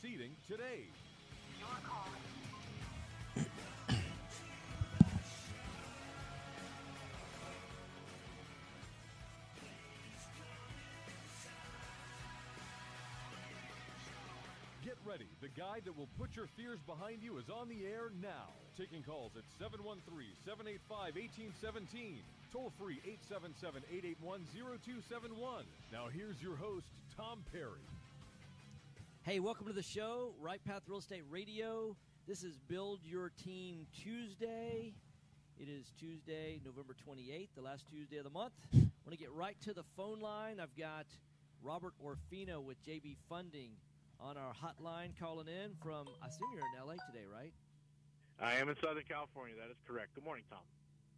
Seating today. Your call. Get ready. The guide that will put your fears behind you is on the air now. Taking calls at 713-785-1817. Toll free 877-881-0271. Now here's your host, Tom Perry. Hey, welcome to the show, Right Path Real Estate Radio. This is Build Your Team Tuesday. It is Tuesday, November 28th, the last Tuesday of the month. I want to get right to the phone line. I've got Robert Orfino with JB Funding on our hotline calling in from, I assume you're in L.A. today, right? I am in Southern California. That is correct. Good morning, Tom.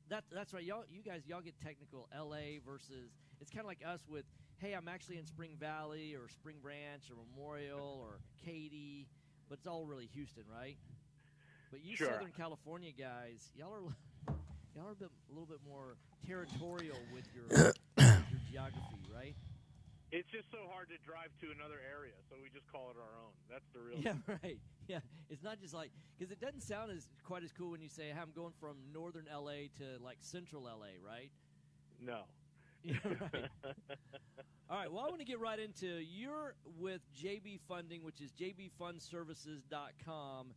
That's right. You guys get technical. L.A. versus, it's kind of like us with, hey, I'm actually in Spring Valley or Spring Branch or Memorial or Katy, but it's all really Houston, right? But you Sure. Southern California guys, y'all are a little bit more territorial with your geography, right? It's just so hard to drive to another area, so we just call it our own. That's the real Yeah, right. Yeah, it's not just like, because it doesn't sound quite as cool when you say, hey, I'm going from northern L.A. to, like, central L.A., right? No. Yeah, right. All right, well, I want to get right into, you're with JB Funding, which is jbfundservices.com.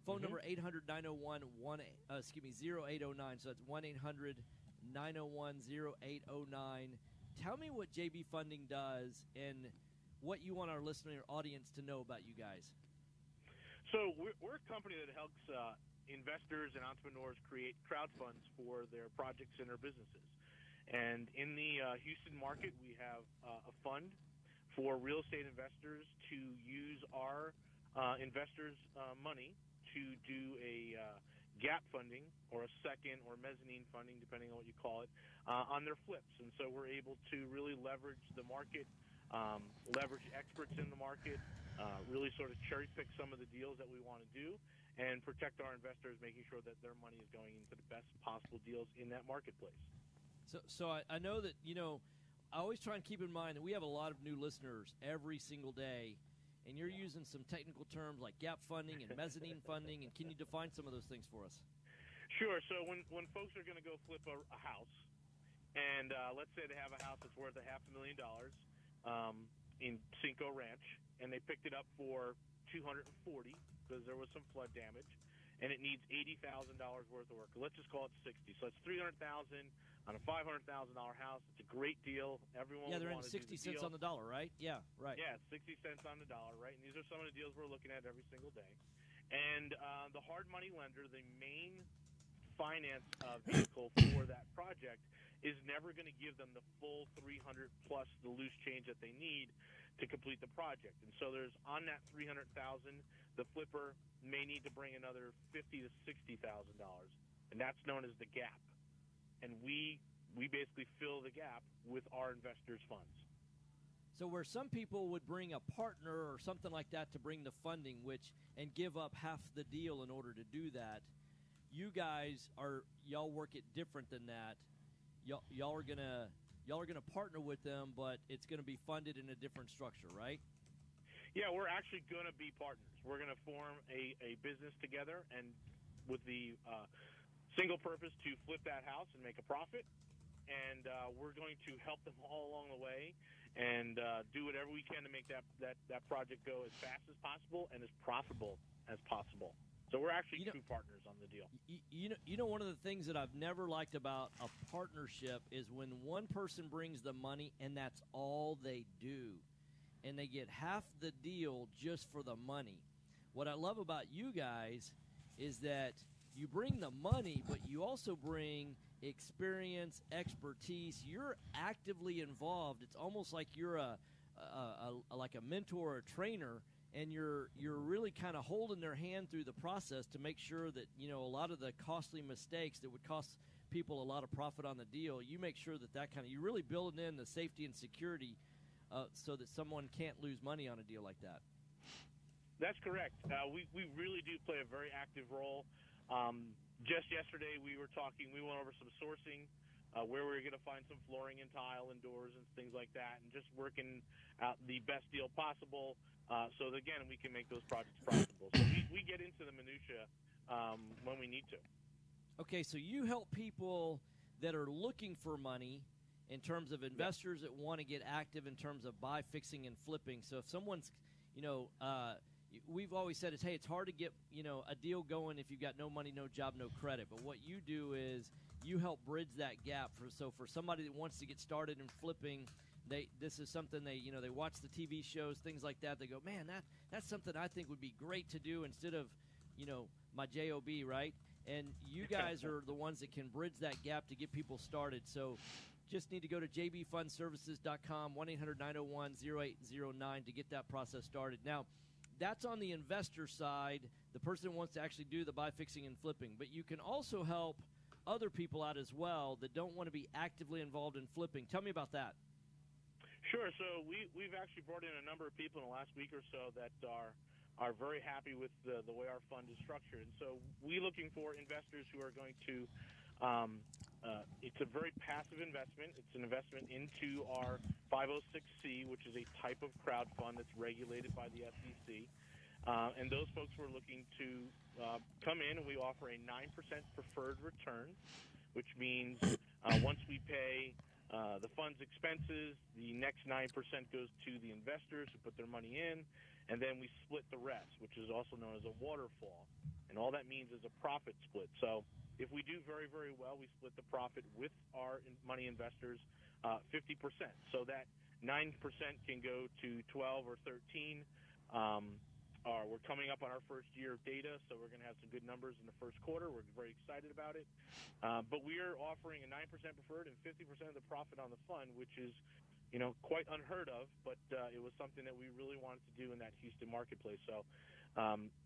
Phone number 800-901-0809, so that's 1-800-901-0809. Tell me what JB Funding does and what you want our listener audience to know about you guys. So we're a company that helps investors and entrepreneurs create crowd funds for their projects and their businesses. And in the Houston market, we have a fund for real estate investors to use our investors' money to do a gap funding or a second or mezzanine funding, depending on what you call it, on their flips. And so we're able to really leverage the market, leverage experts in the market, really sort of cherry pick some of the deals that we want to do, and protect our investors, making sure that their money is going into the best possible deals in that marketplace. So I know that, I always try and keep in mind that we have a lot of new listeners every single day, and you're using some technical terms like gap funding and mezzanine funding, and can you define some of those things for us? Sure. So when folks are going to go flip a house, and let's say they have a house that's worth $500,000 in Cinco Ranch, and they picked it up for $240 because there was some flood damage, and it needs $80,000 worth of work. Let's just call it $60. So it's $300,000 on a $500,000 house. It's a great deal. Everyone they're in want to 60 do the cents deal. on the dollar, right? Yeah, right. Yeah, 60 cents on the dollar, right? And these are some of the deals we're looking at every single day. And the hard money lender, the main finance vehicle for that project, is never going to give them the full 300 plus the loose change that they need to complete the project. And so there's on that 300,000, the flipper may need to bring another $50,000 to $60,000, and that's known as the gap. And we basically fill the gap with our investors' funds. So where some people would bring a partner or something like that to bring the funding, and give up half the deal in order to do that, you guys y'all work it different than that. Y'all are gonna partner with them, but it's gonna be funded in a different structure, right? Yeah, we're actually gonna be partners. We're gonna form a business together, and with the single purpose to flip that house and make a profit. And we're going to help them all along the way and do whatever we can to make that project go as fast as possible and as profitable as possible. So we're actually true partners on the deal. You know, one of the things that I've never liked about a partnership is when one person brings the money and that's all they do, and they get half the deal just for the money. What I love about you guys is that you bring the money, but you also bring experience, expertise. You're actively involved. It's almost like you're like a mentor or a trainer, and you're really kind of holding their hand through the process to make sure that, a lot of the costly mistakes that would cost people a lot of profit on the deal, you make sure that you're really building in the safety and security so that someone can't lose money on a deal like that. That's correct. We really do play a very active role. Just yesterday we went over some sourcing, where we were going to find some flooring and tile and doors and things like that, and just working out the best deal possible, so that, again, we can make those projects profitable. So we get into the minutia when we need to. Okay, so you help people that are looking for money in terms of investors that want to get active in terms of buy, fixing, and flipping. So if someone's, we've always said it's, hey, it's hard to get, a deal going if you've got no money, no job, no credit. But what you do is you help bridge that gap. For somebody that wants to get started in flipping, this is something they watch the TV shows, things like that. They go, man, that's something I think would be great to do instead of, my job, right? And you guys are the ones that can bridge that gap to get people started. So just need to go to jbfundservices.com, 1-800-901-0809 to get that process started. Now, that's on the investor side, the person who wants to actually do the buy, fixing, and flipping. But you can also help other people out as well that don't want to be actively involved in flipping. Tell me about that. Sure. So we've actually brought in a number of people in the last week or so that are very happy with the way our fund is structured. And so we're looking for investors who are going to it's a very passive investment. It's an investment into our 506C, which is a type of crowd fund that's regulated by the SEC. And those folks were looking to come in, and we offer a 9% preferred return, which means once we pay the fund's expenses, the next 9% goes to the investors who put their money in, and then we split the rest, which is also known as a waterfall. And all that means is a profit split. So if we do very, very well, we split the profit with our money investors 50%. So that 9% can go to 12 or 13. We're coming up on our first year of data, so we're going to have some good numbers in the first quarter. We're very excited about it. But we are offering a 9% preferred and 50% of the profit on the fund, which is quite unheard of, but it was something that we really wanted to do in that Houston marketplace. So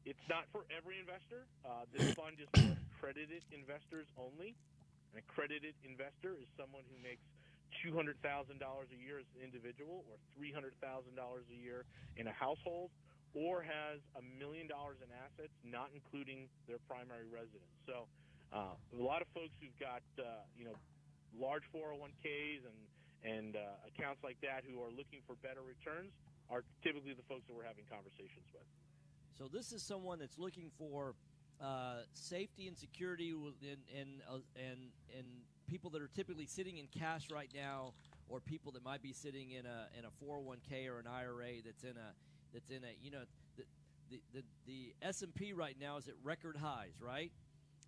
it's not for every investor. This fund is for accredited investors only. An accredited investor is someone who makes $200,000 a year as an individual or $300,000 a year in a household, or has $1 million in assets, not including their primary residence. So a lot of folks who've got large 401ks and accounts like that who are looking for better returns are typically the folks that we're having conversations with. So this is someone that's looking for safety and security, and people that are typically sitting in cash right now, or people that might be sitting in a 401k or an IRA that's in a the S&P right now is at record highs, right?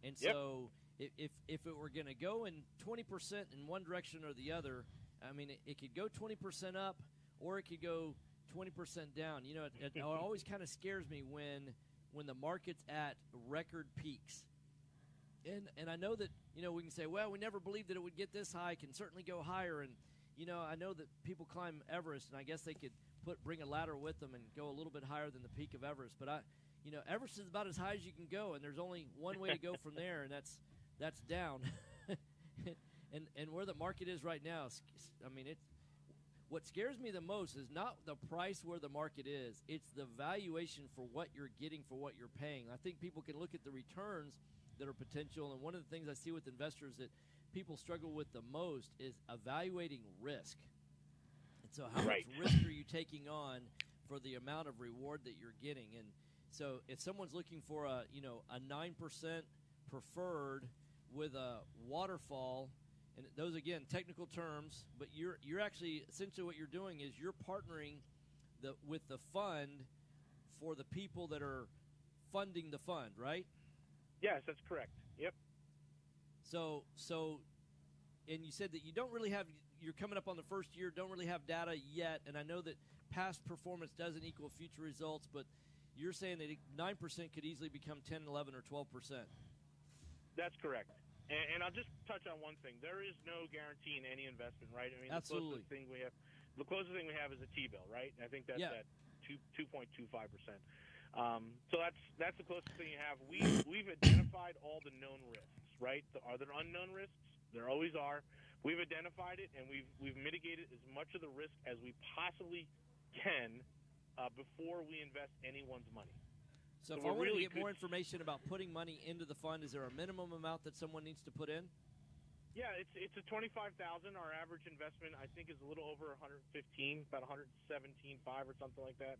And so if it were going to go in 20% in one direction or the other, I mean, it could go 20% up, or it could go 20% down. It always kind of scares me when the market's at record peaks. And I know that, we can say, well, we never believed that it would get this high. It can certainly go higher. And, I know that people climb Everest, and I guess they could bring a ladder with them and go a little bit higher than the peak of Everest. But Everest is about as high as you can go, and there's only one way to go from there, and that's down. And where the market is right now, I mean, what scares me the most is not the price where the market is. It's the valuation for what you're getting for what you're paying. I think people can look at the returns that are potential, and one of the things I see with investors that people struggle with the most is evaluating risk. And so how much risk are you taking on for the amount of reward that you're getting? And so if someone's looking for a 9% preferred with a waterfall, and those, again, technical terms, but you're actually, essentially what you're doing is you're partnering with the fund for the people that are funding the fund, right? Yes, that's correct. Yep. So, and you said that you don't really have, you're coming up on the first year, don't really have data yet, and I know that past performance doesn't equal future results, but you're saying that 9% could easily become 10, 11, or 12%. That's correct. And I'll just touch on one thing. There is no guarantee in any investment, right? I mean, absolutely. The closest thing we have is a T-bill, right? And I think that's at 2.25%. So that's the closest thing you have. We've identified all the known risks, right? Are there unknown risks? There always are. We've identified it, and we've mitigated as much of the risk as we possibly can before we invest anyone's money. So if I wanted to get more information about putting money into the fund, is there a minimum amount that someone needs to put in? Yeah, it's a $25,000. Our average investment, I think, is a little over 115, about 117.5 or something like that.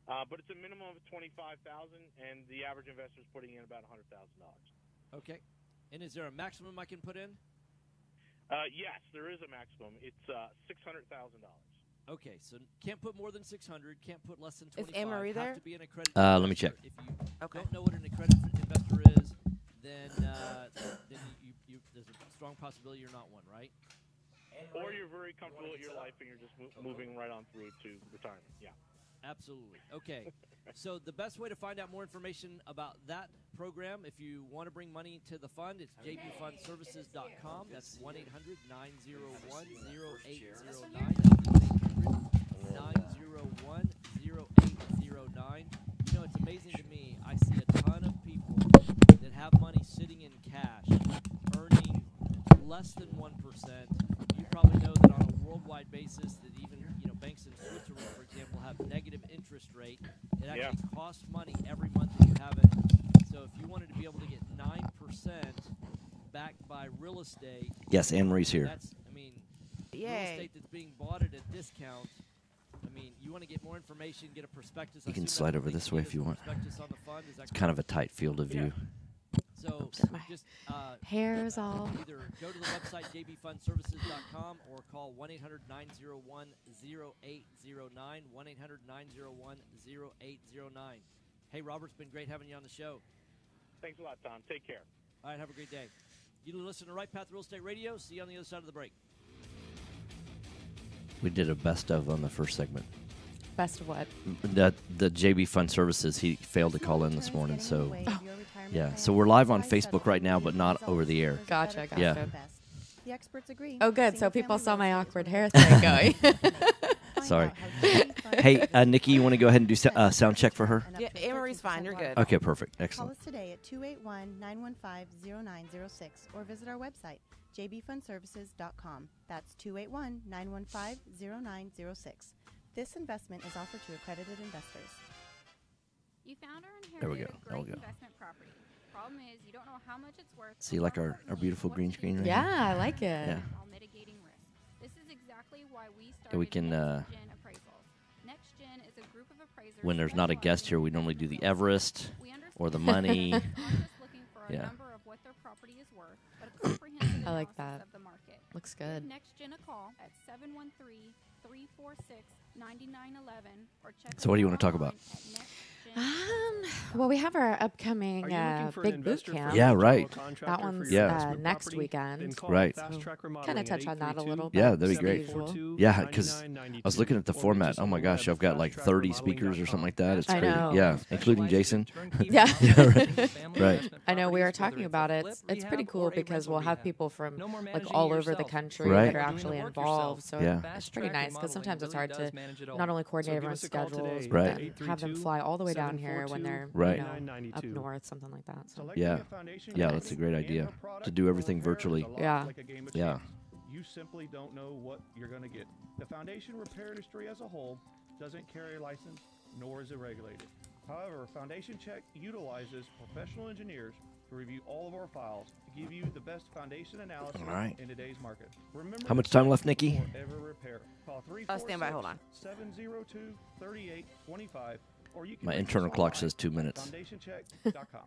But it's a minimum of $25,000, and the average investor is putting in about $100,000. Okay. And is there a maximum I can put in? Yes, there is a maximum. It's $600,000. Okay, so can't put more than 600, can't put less than Is 25. Anne-Marie there? Have to be an accredited Let me check. investor. If you Okay. don't know what an accredited investor is, then there's a strong possibility you're not one, right? Or you're very comfortable with your life and you're just moving right on through to retirement. Yeah. Absolutely. Okay. So the best way to find out more information about that program, if you want to bring money to the fund, it's jbfundservices.com. That's 1-800-901-0809. 901-0809. You know, it's amazing to me. I see a ton of people that have money sitting in cash, earning less than 1%. You probably know that on a worldwide basis that even, banks in Switzerland, for example, have negative interest rate. It actually costs money every month that you have it. So if you wanted to be able to get 9% backed by real estate, Yes, Anne-Marie's here. that's, real Yay. estate that's being bought at a discount. You want to get more information, get a prospectus. You can slide over this way if you want. Prospectus on the fund. Is that It's kind of a tight field of view. So My just hair's all. either go to the website jbfundservices.com or call 1-800-901-0809, 1-800-901-0809. Hey, Robert, it's been great having you on the show. Thanks a lot, Tom. Take care. All right, have a great day. You listen to Right Path Real Estate Radio. See you on the other side of the break. We did a best of on the first segment. Best of what? The JB Fund Services, he failed to call in this morning, so yeah. So we're live on Facebook right now, but not over the air. Gotcha. Yeah. The experts agree. Oh, good. So people saw my awkward hair thing going. Sorry. Hey, Nikki, you want to go ahead and do sound check for her? Yeah, Anne-Marie's fine. You're good. Okay, perfect. Call Excellent. us today at 281-915-0906 or visit our website, jbfundservices.com. That's 281-915-0906. This investment is offered to accredited investors. You found or There we inherited go. a There we great go. investment property. Problem is, you don't know how much it's worth. See, or like more our importantly, beautiful what green to screen do right Yeah, I like it. Yeah. while mitigating risk. This is exactly why we started we can, Next Gen Appraisals. Next Gen is a group of appraisers. When there's not a guest here, we normally do the Everest We or the understand money. that they're not just looking for a Yeah. number of what their property is worth, but a comprehensive I like analysis that. of the market. Looks Give good. Next Gen a call at 713-346-9911 or check So what do you us want to talk out about? online at Well, we have our upcoming Are you looking for an big boot investor for camp. a Yeah, general right. contractor That for one's your Yeah. investment next property? weekend. Then call Right. Fast Track Remodeling Kind of at touch on that a little bit. Yeah, that'd be great. 742 Yeah, because I 9992. was looking at the Or reach format. us Oh on my the gosh, web I've got at like 30 speakers or something like that. It's I crazy. know. Yeah, including Jason. Yeah. Right. I know we were talking about it. It's pretty cool because we'll have people from like all over the country Right. that are actually involved. So Yeah. it's pretty nice because sometimes it's hard to not only coordinate everyone's schedules, Right. but then have them fly all the way down here when they're Right. up north, something like that. So Yeah. Yeah, that's a great idea to do everything virtually. Yeah. Yeah. You simply don't know what you're going to get. The foundation repair industry as a whole doesn't carry a license, nor is it regulated. However, Foundation Check utilizes professional engineers to review all of our files to give you the best foundation analysis All right. in today's market. Remember, How much time left, Nikki? Forever repair. Call stand by, hold on. 702-3825, or you can My reach us internal clock online says 2 at minutes. foundationcheck.com.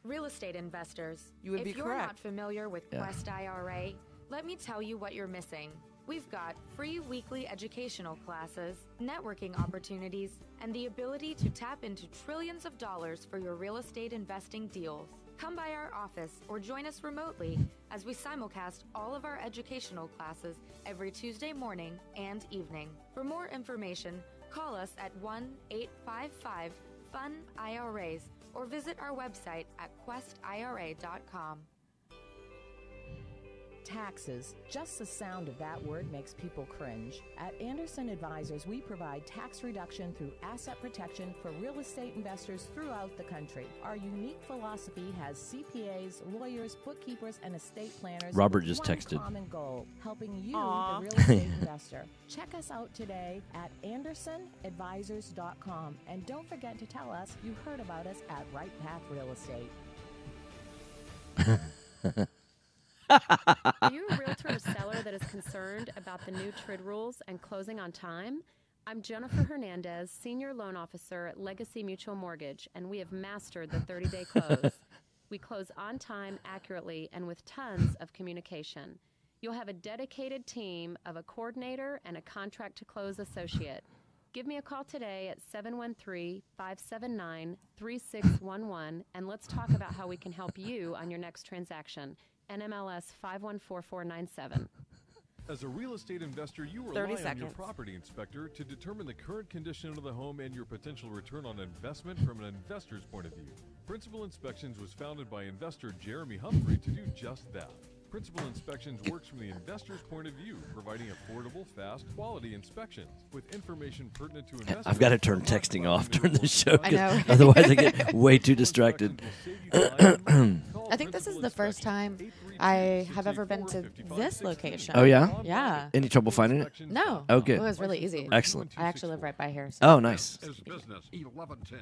Real estate investors, You would if be you're correct. not familiar with Yeah. Quest IRA, let me tell you what you're missing. We've got free weekly educational classes, networking opportunities, and the ability to tap into trillions of dollars for your real estate investing deals. Come by our office or join us remotely as we simulcast all of our educational classes every Tuesday morning and evening. For more information, call us at 1-855-FUN-IRAs or visit our website at questira.com. Taxes. Just the sound of that word makes people cringe. At Anderson Advisors, we provide tax reduction through asset protection for real estate investors throughout the country. Our unique philosophy has CPAs, lawyers, bookkeepers, and estate planners. Robert with just one texted. common goal, helping you, Aw. the real estate investor. Check us out today at AndersonAdvisors.com. And don't forget to tell us you heard about us at Right Path Real Estate. Are you a realtor or seller that is concerned about the new TRID rules and closing on time? I'm Jennifer Hernandez, Senior Loan Officer at Legacy Mutual Mortgage, and we have mastered the 30-day close. We close on time, accurately, and with tons of communication. You'll have a dedicated team of a coordinator and a contract-to-close associate. Give me a call today at 713-579-3611, and let's talk about how we can help you on your next transaction. NMLS 514497. As a real estate investor, you rely on your property inspector to determine the current condition of the home and your potential return on investment from an investor's point of view. Principal Inspections was founded by investor Jeremy Humphrey to do just that. Principal Inspections works from the investor's point of view, providing affordable, fast, quality inspections with information pertinent to investors. I've got to turn texting off during the show, I know. otherwise I get way too distracted. I think this is the first time I have ever been to this location. Oh, yeah? Yeah. Any trouble finding it? No. Oh, good. It was really easy. Excellent. I actually live right by here. So. Oh, nice. Is business 1110.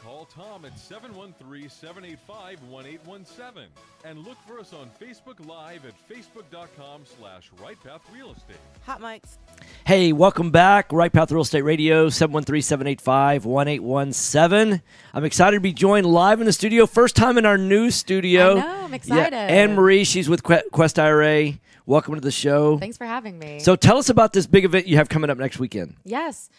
Call Tom at 713-785-1817 and look for us on Facebook Live at facebook.com/RightPathRealEstate. Hot mics. Hey, welcome back. Right Path Real Estate Radio, 713-785-1817. I'm excited to be joined live in the studio. First time in our new studio. I know, I'm excited. Yeah, Anne-Marie, she's with Quest IRA. Welcome to the show. Thanks for having me. So tell us about this big event you have coming up next weekend. Yes.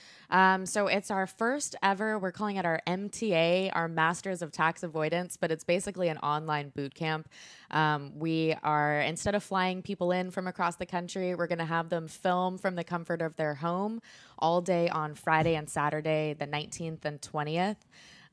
So it's our first ever, we're calling it our MTA, our Masters of Tax Avoidance, but it's basically an online boot camp. We are, instead of flying people in from across the country, we're going to have them film from the comfort of their home all day on Friday and Saturday, the 19th and 20th.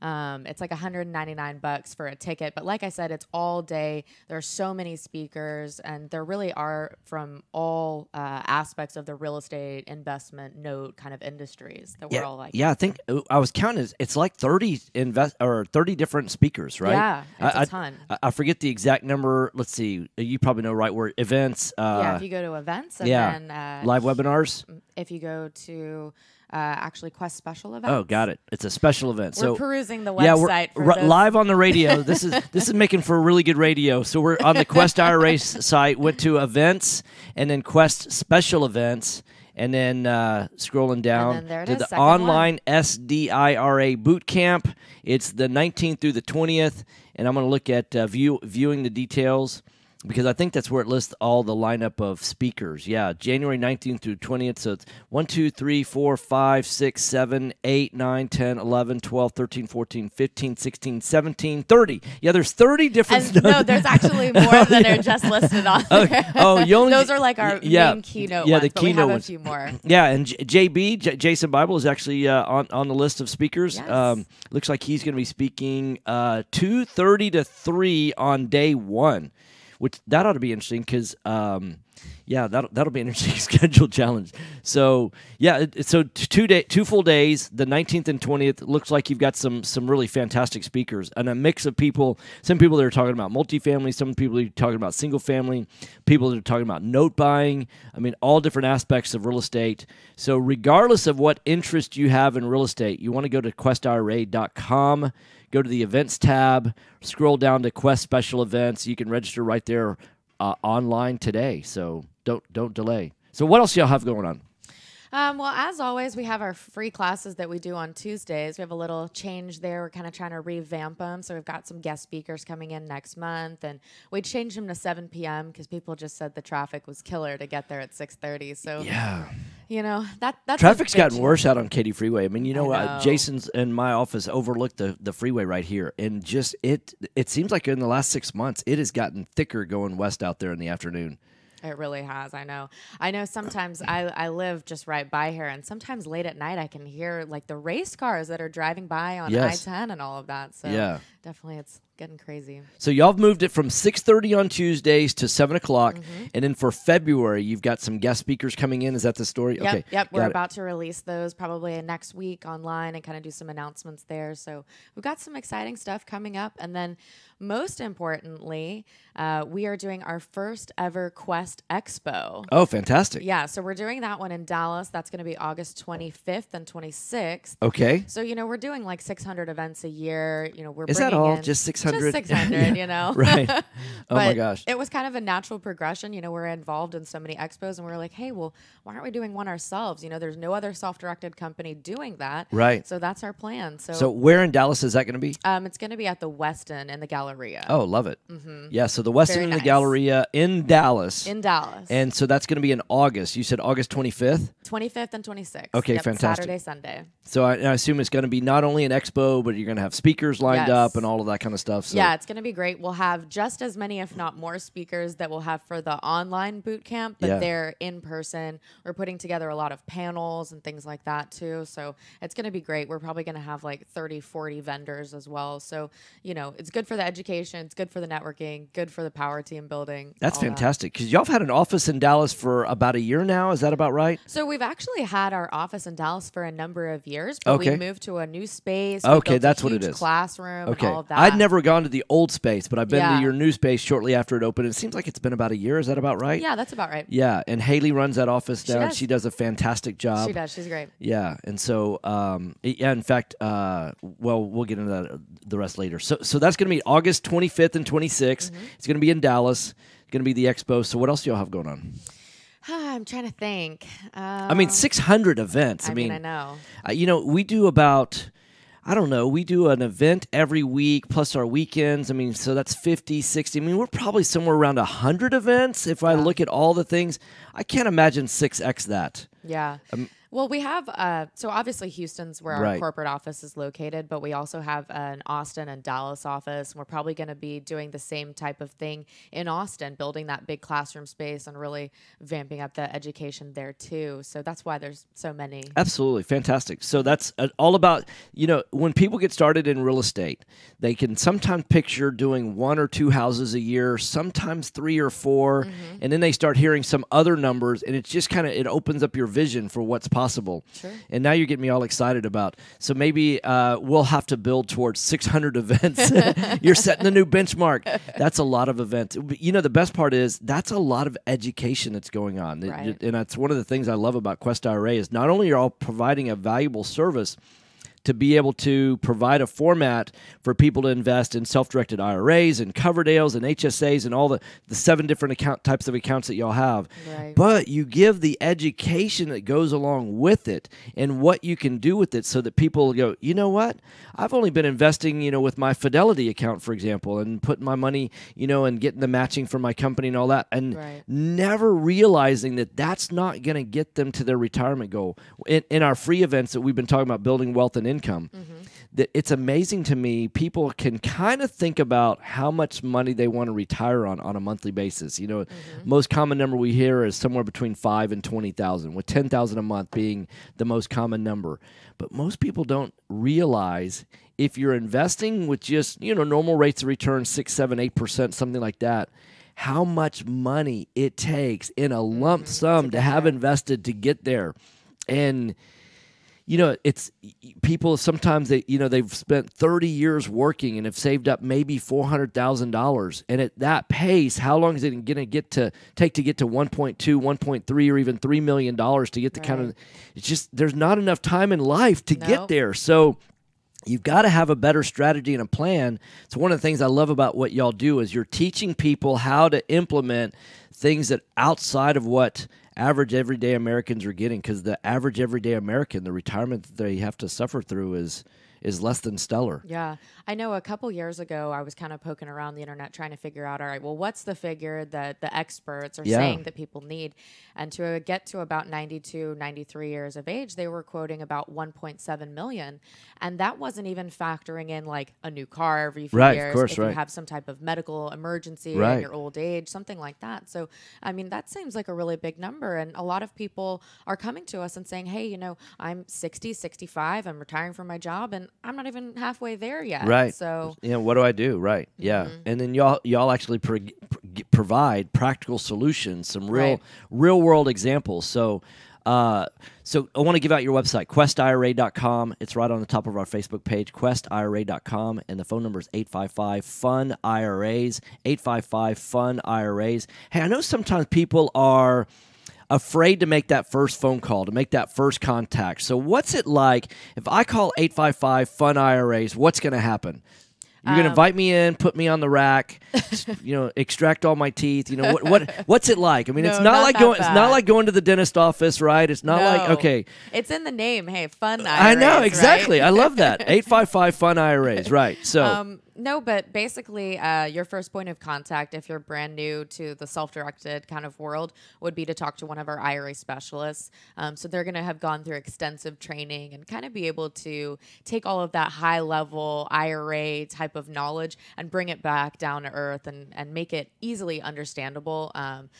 It's like $199 for a ticket. But like I said, it's all day. There are so many speakers, and there really are from all aspects of the real estate investment note kind of industries that we're all like. Yeah, I think I was counting. It's like 30 different speakers, right? Yeah, it's a ton. I forget the exact number. Let's see. You probably know right where events. Yeah, if you go to events and then live webinars. If you go to actually Quest special events. Oh, got it. It's a special event. We're perusing the website. Yeah, we're live on the radio. This is making for really good radio. So we're on the Quest IRA site. Went to events and then Quest special events, and then scrolling down to the online SDIRA boot camp. It's the 19th through the 20th, and I'm going to look at viewing the details, because I think that's where it lists all the lineup of speakers. Yeah, January 19th through 20th. So it's 1, 2, 3, 4, 5, 6, 7, 8, 9, 10, 11, 12, 13, 14, 15, 16, 17, 30. Yeah, there's 30 different. No, there's actually more than are just listed on there. Okay. Oh, you only, those are like our main keynote ones, the but keynote we have ones. a few more. Yeah, and Jason Bible is actually on the list of speakers. Yes. Looks like he's going to be speaking 2:30 to 3 on day one. Which that ought to be interesting because, that'll be an interesting schedule challenge. So so 2 full days, the 19th and 20th. Looks like you've got some really fantastic speakers and a mix of people. Some people that are talking about multifamily, some people that are talking about single family, people that are talking about note buying. I mean, all different aspects of real estate. So regardless of what interest you have in real estate, you want to go to questira.com. Go to the events tab, scroll down to Quest special events. You can register right there online today. So don't delay. So what else y'all have going on? Well, as always, we have our free classes that we do on Tuesdays. We have a little change there. We're kind of trying to revamp them. So we've got some guest speakers coming in next month, and we changed them to 7 p.m. because people just said the traffic was killer to get there at 6:30. So yeah, that's traffic's gotten worse out on Katy Freeway. I mean, Jason's in my office overlooked the freeway right here, and just it seems like in the last 6 months it has gotten thicker going west out there in the afternoon. It really has. I know sometimes I live just right by here, and sometimes late at night I can hear like the race cars that are driving by on I-10 and all of that. So definitely it's getting crazy. So y'all have moved it from 6:30 on Tuesdays to 7 o'clock. And then for February, you've got some guest speakers coming in. Is that the story? Yep, okay. Yep. We're about to release those probably next week online and kind of do some announcements there. So we've got some exciting stuff coming up. And then most importantly, we are doing our first ever Quest Expo. Oh, fantastic. Yeah. So we're doing that one in Dallas. That's going to be August 25th and 26th. Okay. So, we're doing like 600 events a year. We're Is that that all? and Just 600? Just 600, you know? Right. Oh, my But gosh. it was kind of a natural progression. You know, we're involved in so many expos, and we were like, hey, well, why aren't we doing one ourselves? You know, there's no other self-directed company doing that. Right. So that's our plan. So where in Dallas is that going to be? It's going to be at the Westin in the Galleria. Oh, love it. Mm-hmm. Yeah, so the Westin Very and the nice. Galleria in Dallas. In Dallas. And so that's going to be in August. You said August 25th? 25th and 26th. Okay, Yep, fantastic. Saturday, Sunday. So I assume it's going to be not only an expo, but you're going to have speakers lined Yes. up and all of that kind of stuff. So. Yeah, it's going to be great. We'll have just as many, if not more, speakers that we'll have for the online boot camp, but Yeah. they're in person. We're putting together a lot of panels and things like that too. So it's going to be great. We're probably going to have like 30, 40 vendors as well. So, you know, it's good for the education. It's good for the networking, good for the power team building. That's all that. fantastic because y'all have had an office in Dallas for about a year now. Is that about right? So we've actually had our office in Dallas for a number of years, but Okay. we moved to a new space. We Okay, built that's a what it huge is. classroom Okay. and all of that. I'd never gone to the old space, but I've been Yeah. to your new space shortly after it opened. It seems like it's been about a year. Is that about right? Yeah, that's about right. Yeah, and Haley runs that office She down. does. She does a fantastic job. She does. She's great. Yeah, and so yeah. In fact, well, we'll get into that the rest later. So that's going to be August 25th and 26th. Mm-hmm. It's going to be in Dallas. It's going to be the expo. So what else do y'all have going on? I'm trying to think. I mean, 600 events. I mean, I know. You know, we do about. I don't know. We do an event every week plus our weekends. I mean, so that's 50, 60. I mean, we're probably somewhere around 100 events if I look at all the things. I can't imagine 6x that. Yeah. Well, we have, so obviously Houston's where our Right. corporate office is located, but we also have an Austin and Dallas office. And we're probably going to be doing the same type of thing in Austin, building that big classroom space and really vamping up the education there too. So that's why there's so many. Absolutely. Fantastic. So that's all about, you know, when people get started in real estate, they can sometimes picture doing 1 or 2 houses a year, sometimes 3 or 4, and then they start hearing some other numbers, and it's just kind of, it opens up your vision for what's possible. Sure. And now you're getting me all excited about, so maybe we'll have to build towards 600 events. You're setting a new benchmark. That's a lot of events. You know, the best part is that's a lot of education that's going on. Right. And that's one of the things I love about Quest IRA is not only are y'all providing a valuable service to be able to provide a format for people to invest in self-directed IRAs and Coverdales and HSAs and all the 7 different types of accounts that y'all have. Right. But you give the education that goes along with it and what you can do with it so that people go, you know what? I've only been investing, you know, with my Fidelity account, for example, and putting my money, you know, and getting the matching from my company and all that, and Right. never realizing that that's not going to get them to their retirement goal. In our free events that we've been talking about, building wealth and income, that it's amazing to me, people can kind of think about how much money they want to retire on a monthly basis. You know, most common number we hear is somewhere between 5 and 20,000, with 10,000 a month being the most common number. But most people don't realize if you're investing with just, you know, normal rates of return, 6, 7, 8%, something like that, how much money it takes in a lump sum to have invested to get there. And you know, it's people sometimes they've spent 30 years working and have saved up maybe $400,000, and at that pace, how long is it going to take to get to 1.2, 1.3, or even $3 million to get the kind of? It's just there's not enough time in life to get there. So you've got to have a better strategy and a plan. So one of the things I love about what y'all do is you're teaching people how to implement things that outside of what average everyday Americans are getting, because the average everyday American, the retirement that they have to suffer through is less than stellar. Yeah. I know a couple years ago, I was kind of poking around the internet trying to figure out, all right, well, what's the figure that the experts are saying that people need? And to get to about 92, 93 years of age, they were quoting about 1.7 million. And that wasn't even factoring in like a new car every few years. Of course, if you have some type of medical emergency in your old age, something like that. So, I mean, that seems like a really big number. And a lot of people are coming to us and saying, hey, you know, I'm 60, 65, I'm retiring from my job, and I'm not even halfway there yet. Right. So, you know, what do I do? Right. Yeah. And then y'all actually provide practical solutions, some real world examples. So I want to give out your website, questira.com. It's right on the top of our Facebook page, questira.com, and the phone number is 855-FUN-IRAs, 855-FUN-IRAs. Hey, I know sometimes people are afraid to make that first phone call, to make that first contact. So what's it like if I call 855-FUN-IRAs, what's going to happen? You're going to invite me in, put me on the rack, extract all my teeth. What's it like? I mean, it's not like going to the dentist office, right? It's not like, okay. It's in the name. Hey, fun IRAs. I know, exactly. Right? I love that. 855 fun IRAs, right? So. No, but basically your first point of contact, if you're brand new to the self-directed kind of world, would be to talk to one of our IRA specialists. So they're going to have gone through extensive training and kind of be able to take all of that high-level IRA type of knowledge and bring it back down to earth and make it easily understandable.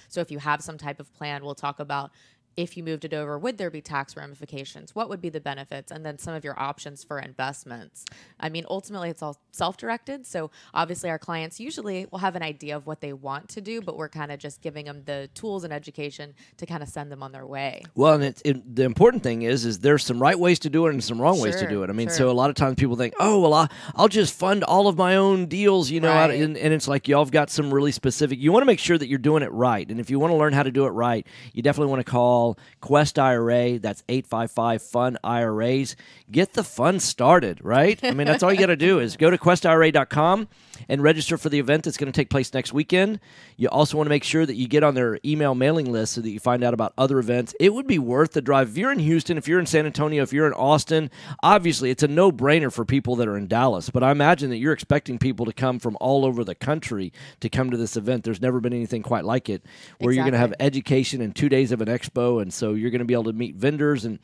So if you have some type of plan, we'll talk about if you moved it over, would there be tax ramifications? What would be the benefits? And then some of your options for investments. I mean, ultimately, it's all self-directed. So obviously, our clients usually will have an idea of what they want to do, but we're kind of just giving them the tools and education to kind of send them on their way. Well, and the important thing is there's some right ways to do it and some wrong ways to do it. I mean, so a lot of times people think, oh, well, I'll just fund all of my own deals, Right. and it's like y'all have got some really specific. You want to make sure that you're doing it right. And if you want to learn how to do it right, you definitely want to call Quest IRA. That's 855 fun IRAs. Get the fun started, right? I mean, that's all you got to do is go to questira.com and register for the event that's going to take place next weekend. You also want to make sure that you get on their email mailing list so that you find out about other events. It would be worth the drive. If you're in Houston, if you're in San Antonio, if you're in Austin, obviously it's a no-brainer for people that are in Dallas. But I imagine that you're expecting people to come from all over the country to come to this event. There's never been anything quite like it, where you're going to have education and 2 days of an expo, and so you're going to be able to meet vendors. And,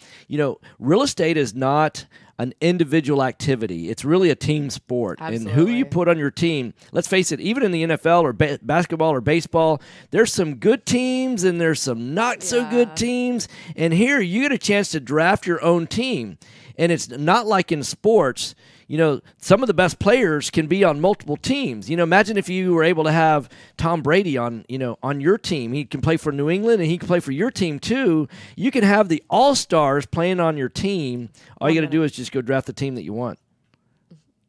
real estate is not an individual activity. It's really a team sport. Absolutely. And who you put on your team, let's face it, even in the NFL or basketball or baseball, there's some good teams and there's some not so good teams. And here you get a chance to draft your own team. And it's not like in sports. Some of the best players can be on multiple teams. Imagine if you were able to have Tom Brady on your team. He can play for New England and he can play for your team too. You can have the all-stars playing on your team. All you got to do is just go draft the team that you want.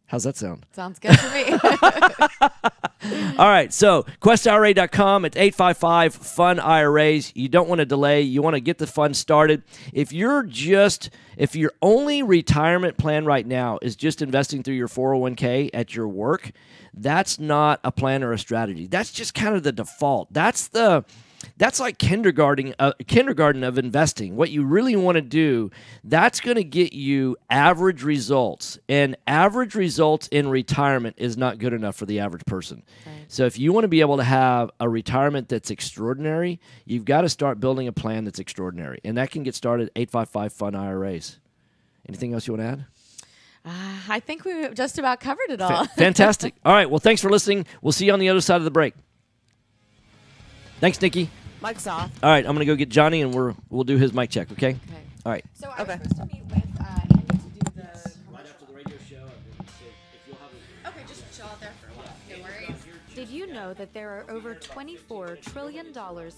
How's that sound? Sounds good to me. All right, so questira.com. It's 855 fun IRAs. You don't want to delay. You want to get the fun started. If your only retirement plan right now is just investing through your 401k at your work, that's not a plan or a strategy. That's just kind of the default. That's like kindergarten of investing. What you really want to do, that's going to get you average results. And average results in retirement is not good enough for the average person. Right. So if you want to be able to have a retirement that's extraordinary, you've got to start building a plan that's extraordinary. And that can get started at 855 fun IRAs. Anything else you want to add? I think we just about covered it all. Fantastic. All right. Well, thanks for listening. We'll see you on the other side of the break. Thanks, Nikki. Mic's off. All right, I'm going to go get Johnny, and we'll do his mic check, okay? Okay. All right. So I was supposed to meet with Andy to do the... Right after the radio show, if you'll have a... Okay, just chill out there for a while. No worries. Did you know that there are over $24 trillion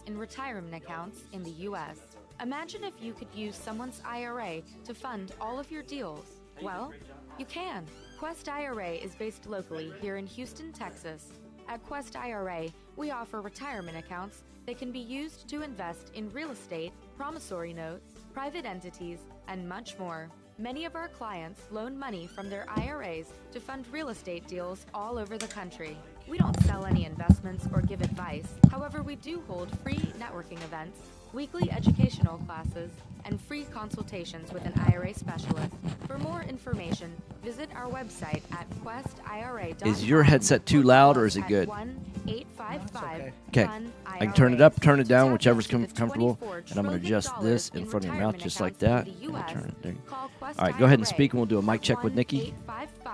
in retirement accounts in the U.S.? Imagine if you could use someone's IRA to fund all of your deals. Well, you can. Quest IRA is based locally here in Houston, Texas. At Quest IRA, we offer retirement accounts that can be used to invest in real estate, promissory notes, private entities, and much more. Many of our clients loan money from their IRAs to fund real estate deals all over the country. We don't sell any investments or give advice. However, we do hold free networking events, weekly educational classes, and free consultations with an IRA specialist. For more information, visit our website at questira.com. Is your headset too loud or is it good? 1-855 Okay. I can turn it up, turn it down, whichever's comfortable. And I'm going to adjust this in front of your mouth just like that. And I'll turn it there. All right, go ahead and speak, and we'll do a mic check with Nikki.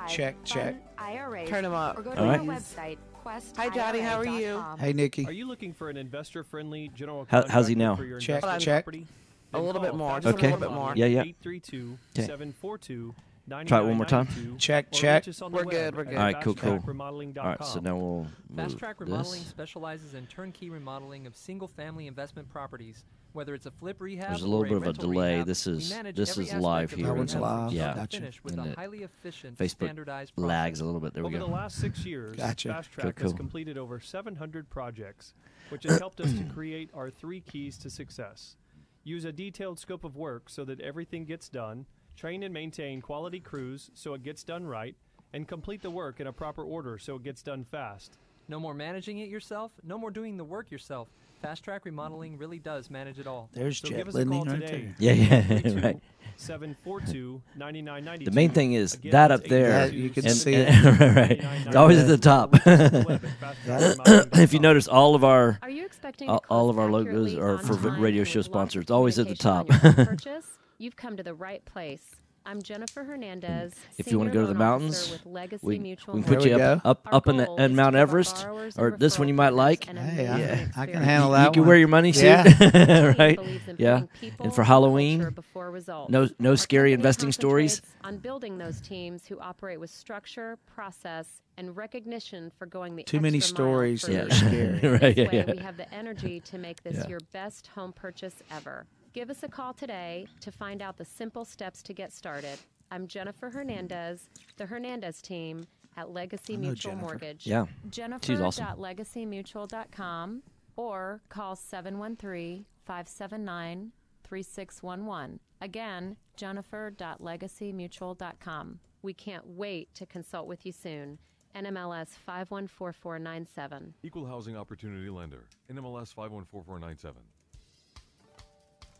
Check. Turn them up. All right. Hi, Johnny. How are you? Hey, Nikki. Are you looking for an investor-friendly general How's he now? for your Check. investment Check. property? A little bit more. Just Okay. a little bit more. Yeah. 832-742-9992. Try it one more time. Check. We're good. We're good. All right, cool. All FastTrackRemodeling.com. right, so now we'll Fast move Track Remodeling this. specializes in turnkey remodeling of single-family investment properties. Whether it's a flip rehab There's a little or bit of a rental delay. rehab, This we is manage this every is aspect live of here. the That one's remodel live. Yeah. from Gotcha. finish with And a it- highly efficient, Facebook standardized lags process. a little bit. There we Over the go. last 6 years, Gotcha. Fast Track Cool. has completed over 700 projects, which has helped us to create our 3 keys to success. Use a detailed scope of work so that everything gets done, train and maintain quality crews so it gets done right, and complete the work in a proper order so it gets done fast. No more managing it yourself. No more doing the work yourself. Fast Track Remodeling really does manage it all. There's So Jet give us a call Lending right today. there. Right. 742-9992. The main thing is Again, that that's up there. Yeah, you can see it. Right. It's always at the top. If you notice, all of our Are you expecting all of our logos accurately are on for time radio and show with lots sponsors. of It's always at the top. communication on your home purchase? You've come to the right place. I'm Jennifer Hernandez. If you want to go to the Senior Loan mountains, Officer with Legacy we Mutual can put There you we up Our in goal the is to Mount give our Everest, borrowers or and this one you referral might partners like. an Hey, amazing I can experience. handle You that can one. wear your money suit, Yeah. right? Believes in Yeah. putting people And for and Halloween, culture before results. no Our scary company investing stories. concentrates on building those teams who operate with structure, process, and recognition for going the Too many extra mile stories for that you. are scary. Right, This yeah, way, yeah. we have the energy to make this Yeah. your best home purchase ever. Give us a call today to find out the simple steps to get started. I'm Jennifer Hernandez, the Hernandez team at Legacy I know Mutual Jennifer. Mortgage. Yeah, she's awesome. Jennifer.legacymutual.com or call 713-579-3611. Again, Jennifer.legacymutual.com. We can't wait to consult with you soon. NMLS 514497. Equal Housing Opportunity Lender. NMLS 514497.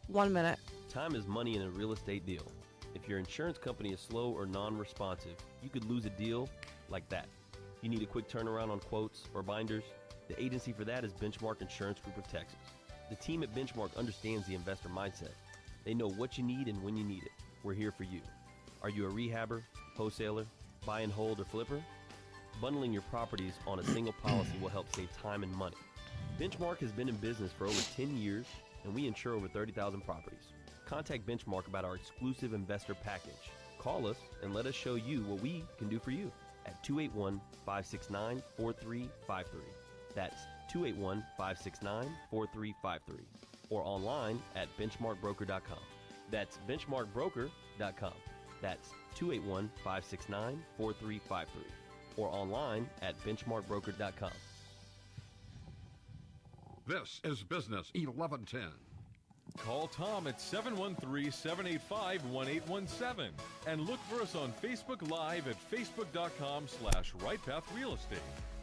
1 minute. Time is money in a real estate deal. If your insurance company is slow or non-responsive, you could lose a deal like that. You need a quick turnaround on quotes or binders? The agency for that is Benchmark Insurance Group of Texas. The team at Benchmark understands the investor mindset. They know what you need and when you need it. We're here for you. Are you a rehabber, wholesaler, buy and hold, or flipper? Bundling your properties on a single policy will help save time and money. Benchmark has been in business for over 10 years, and we insure over 30,000 properties. Contact Benchmark about our exclusive investor package. Call us and let us show you what we can do for you at 281-569-4353. That's 281-569-4353. Or online at benchmarkbroker.com. That's benchmarkbroker.com. That's 281-569-4353. Or online at benchmarkbroker.com. This is Business 1110. Call Tom at 713-785-1817 and look for us on Facebook Live at facebook.com/RightPathRealEstate.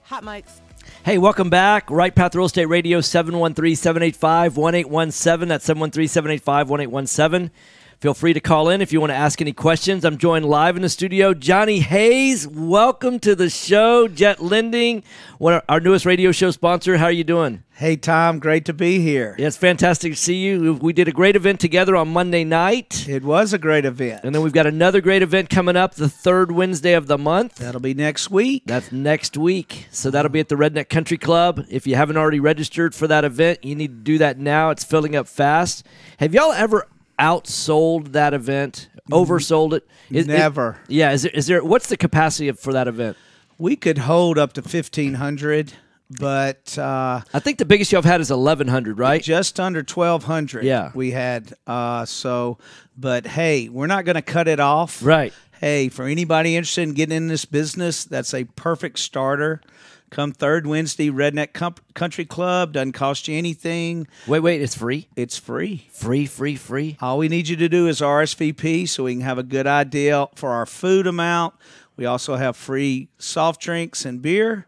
Hot mics. Hey, welcome back. Right Path Real Estate Radio, 713-785-1817. That's 713-785-1817. Feel free to call in if you want to ask any questions. I'm joined live in the studio. Johnny Hayes, welcome to the show. Jet Lending, our newest radio show sponsor. How are you doing? Hey, Tom. Great to be here. Yeah, it's fantastic to see you. We did a great event together on Monday night. It was a great event. And then we've got another great event coming up the third Wednesday of the month. That'll be next week. That's next week. So that'll be at the Redneck Country Club. If you haven't already registered for that event, you need to do that now. It's filling up fast. Have y'all ever outsold that event, oversold it? Never. Is there? What's the capacity for that event? We could hold up to 1,500, but I think the biggest y'all have had is 1,100, right? Just under 1,200. Yeah, we had. But hey, we're not going to cut it off. Right. Hey, for anybody interested in getting in this business, that's a perfect starter. Come third Wednesday, Redneck Country Club. Doesn't cost you anything. Wait, it's free? It's free. Free. All we need you to do is RSVP so we can have a good idea for our food amount. We also have free soft drinks and beer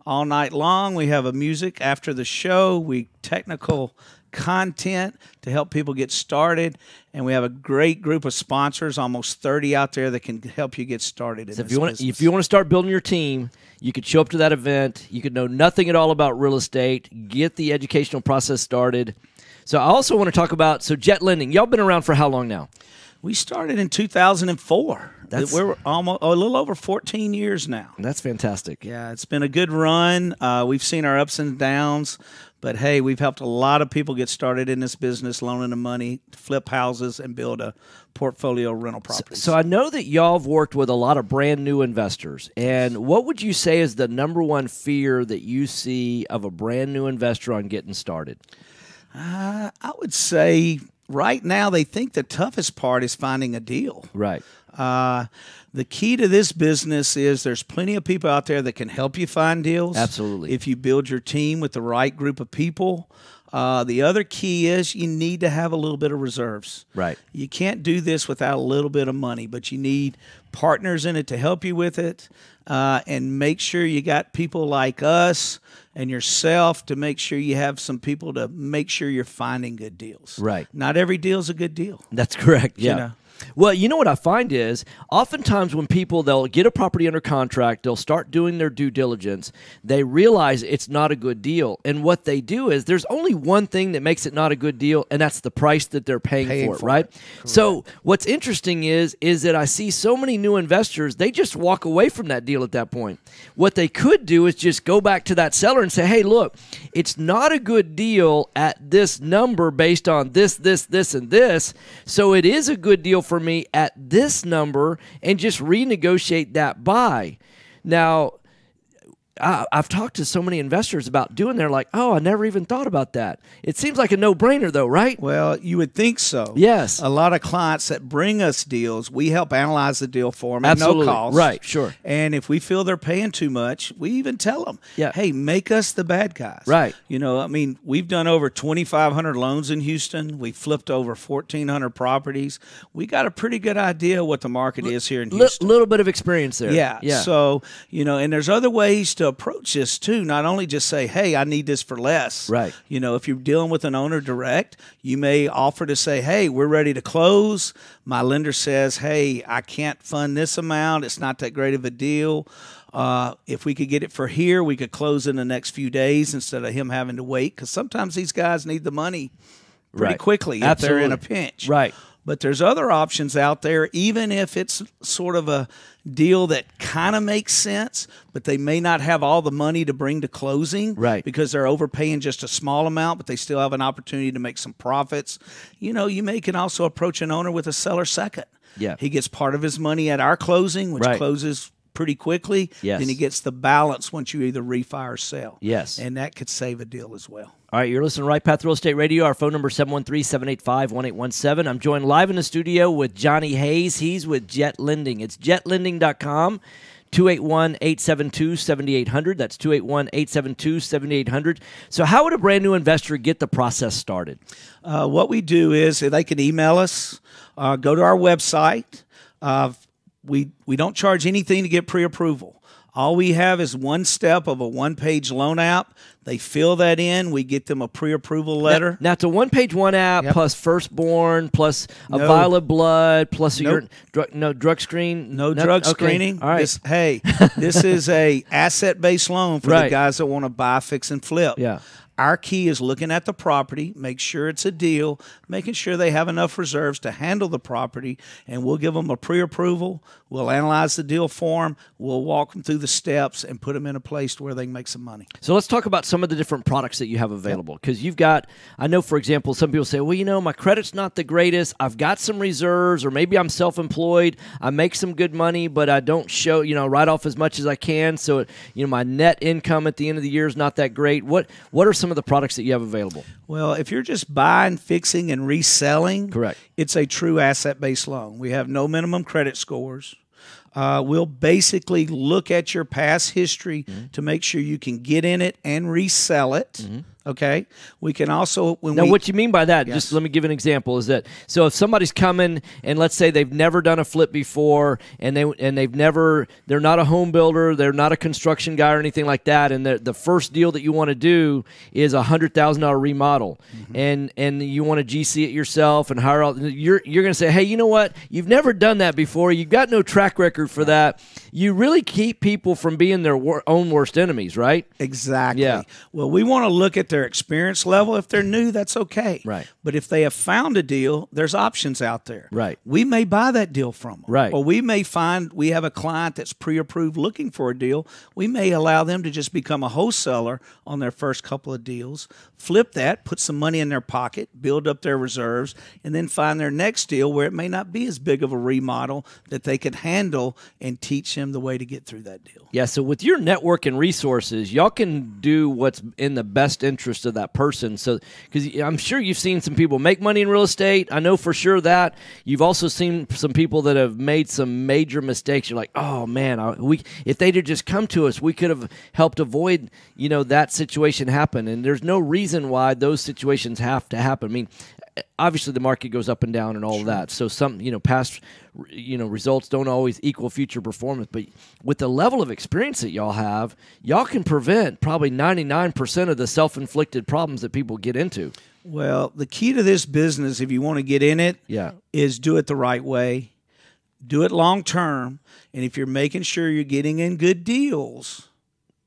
all night long. We have a music after the show. Technical content to help people get started. And we have a great group of sponsors, almost 30 out there that can help you get started in this business. If you want to start building your team, you could show up to that event. You could know nothing at all about real estate, get the educational process started. So I also want to talk about Jet Lending. Y'all been around for how long now? We started in 2004. We're almost a little over 14 years now. That's fantastic. Yeah, it's been a good run. We've seen our ups and downs, but hey, we've helped a lot of people get started in this business, loaning them money, flip houses, and build a portfolio of rental properties. So I know that y'all have worked with a lot of brand new investors. And what would you say is the number one fear that you see of a brand new investor on getting started? I would say right now they think the toughest part is finding a deal. Right. The key to this business is there's plenty of people out there that can help you find deals. Absolutely. If you build your team with the right group of people. The other key is you need to have a little bit of reserves. Right. You can't do this without a little bit of money, but you need partners in it to help you with it, and make sure you got people like us and yourself to make sure you have some people to make sure you're finding good deals. Right. Not every deal's a good deal. That's correct. Yeah. You know? Well, you know what I find is oftentimes when people, they'll get a property under contract, they'll start doing their due diligence, they realize it's not a good deal. And what they do is there's only one thing that makes it not a good deal, and that's the price that they're paying for it, right? So what's interesting is that I see so many new investors, they just walk away from that deal at that point. What they could do is just go back to that seller and say, hey, look, it's not a good deal at this number based on this, and this, so it is a good deal for me at this number, and just renegotiate that buy. Now, I've talked to so many investors about doing. They're like, "Oh, I never even thought about that." It seems like a no-brainer, though, right? Well, you would think so. Yes. A lot of clients that bring us deals, we help analyze the deal for them at Absolutely. no cost. Right, sure. And if we feel they're paying too much, we even tell them, hey, make us the bad guys. Right. You know, I mean, we've done over 2,500 loans in Houston. We flipped over 1,400 properties. We got a pretty good idea what the market is here in Houston. Little bit of experience there. Yeah. Yeah. So, you know, and there's other ways to approach this too. Not only just say, hey, I need this for less. Right. You know, if you're dealing with an owner direct, you may offer to say, hey, we're ready to close. My lender says, hey, I can't fund this amount. It's not that great of a deal. If we could get it for here, we could close in the next few days instead of him having to wait. Because sometimes these guys need the money pretty quickly if they're in a pinch. Right. But there's other options out there, even if it's sort of a deal that kind of makes sense, but they may not have all the money to bring to closing, right? Because they're overpaying just a small amount, but they still have an opportunity to make some profits. You know, you can also approach an owner with a seller second. Yeah, he gets part of his money at our closing, which closes pretty quickly. Yes. Then he gets the balance once you either refi or sell. Yes, and that could save a deal as well. All right, you're listening to Right Path Real Estate Radio. Our phone number is 713-785-1817. I'm joined live in the studio with Johnny Hayes. He's with Jet Lending. It's jetlending.com, 281-872-7800. That's 281-872-7800. So how would a brand new investor get the process started? What we do is they can email us, go to our website. We don't charge anything to get pre-approval. All we have is one step of a one-page loan app. They fill that in. We get them a pre-approval letter. Now it's a one-page one app plus firstborn plus a vial of blood plus a drug screen. No drug screening. All right. This is a asset-based loan for the guys that want to buy, fix, and flip. Yeah. Our key is looking at the property, make sure it's a deal, making sure they have enough reserves to handle the property, and we'll give them a pre-approval. We'll analyze the deal for them. We'll walk them through the steps and put them in a place where they can make some money. So let's talk about some of the different products that you have available. Because you've got, I know, for example, some people say, well, you know, my credit's not the greatest. I've got some reserves, or maybe I'm self-employed. I make some good money, but I don't show, write off as much as I can. So, my net income at the end of the year is not that great. What are some of the products that you have available? Well, if you're just buying, fixing, and reselling, correct, it's a true asset-based loan. We have no minimum credit scores. We'll basically look at your past history to make sure you can get in it and resell it. Okay. We can also what you mean by that? Just let me give an example. Is that so? If somebody's coming and let's say they've never done a flip before, and they're not a home builder, they're not a construction guy or anything like that, and the first deal that you want to do is a $100,000 remodel, and you want to GC it yourself and hire all. You're going to say, hey, you know what? You've never done that before. You've got no track record for that. You really keep people from being their own worst enemies, right? Exactly. Yeah. Well, we want to look at their experience level. If they're new, that's okay. Right. But if they have found a deal, there's options out there. Right. We may buy that deal from them. Right. Or we may find we have a client that's pre-approved looking for a deal. We may allow them to just become a wholesaler on their first couple of deals, flip that, put some money in their pocket, build up their reserves, and then find their next deal where it may not be as big of a remodel that they could handle and teach them the way to get through that deal. Yeah, so with your network and resources, y'all can do what's in the best interest interest of that person. So, because I'm sure you've seen some people make money in real estate. I know for sure that. You've also seen some people that have made some major mistakes. You're like, oh man, if they'd have just come to us, we could have helped avoid, that situation happen. And there's no reason why those situations have to happen. I mean, obviously the market goes up and down and all of that. So some, past, results don't always equal future performance. But with the level of experience that y'all have, y'all can prevent probably 99% of the self-inflicted problems that people get into. Well, the key to this business, if you want to get in it, is do it the right way, do it long term, and if you're making sure you're getting in good deals.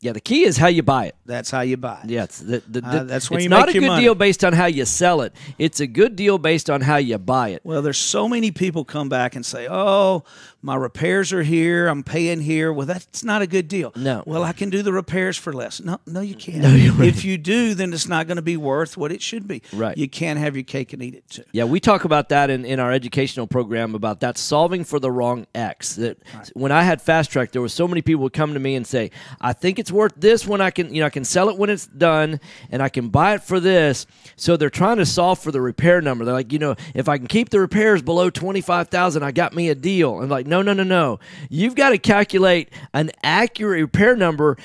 Yeah, the key is how you buy it. That's how you buy it. Yeah, that's where it's you not make a your good money. deal based on how you sell it. It's a good deal based on how you buy it. Well, there's so many people come back and say, oh, my repairs are here, I'm paying here. Well, that's not a good deal. No. Well, I can do the repairs for less. No, you can't. No, you're right. If you do, then it's not going to be worth what it should be. Right. You can't have your cake and eat it too. Yeah, we talk about that in our educational program about that solving for the wrong X. That when I had Fast Track, there were so many people would come to me and say, I think it's worth this when I can sell it when it's done, and I can buy it for this. So they're trying to solve for the repair number. They're like, if I can keep the repairs below $25,000, I got me a deal. And like, no. You've got to calculate an accurate repair number.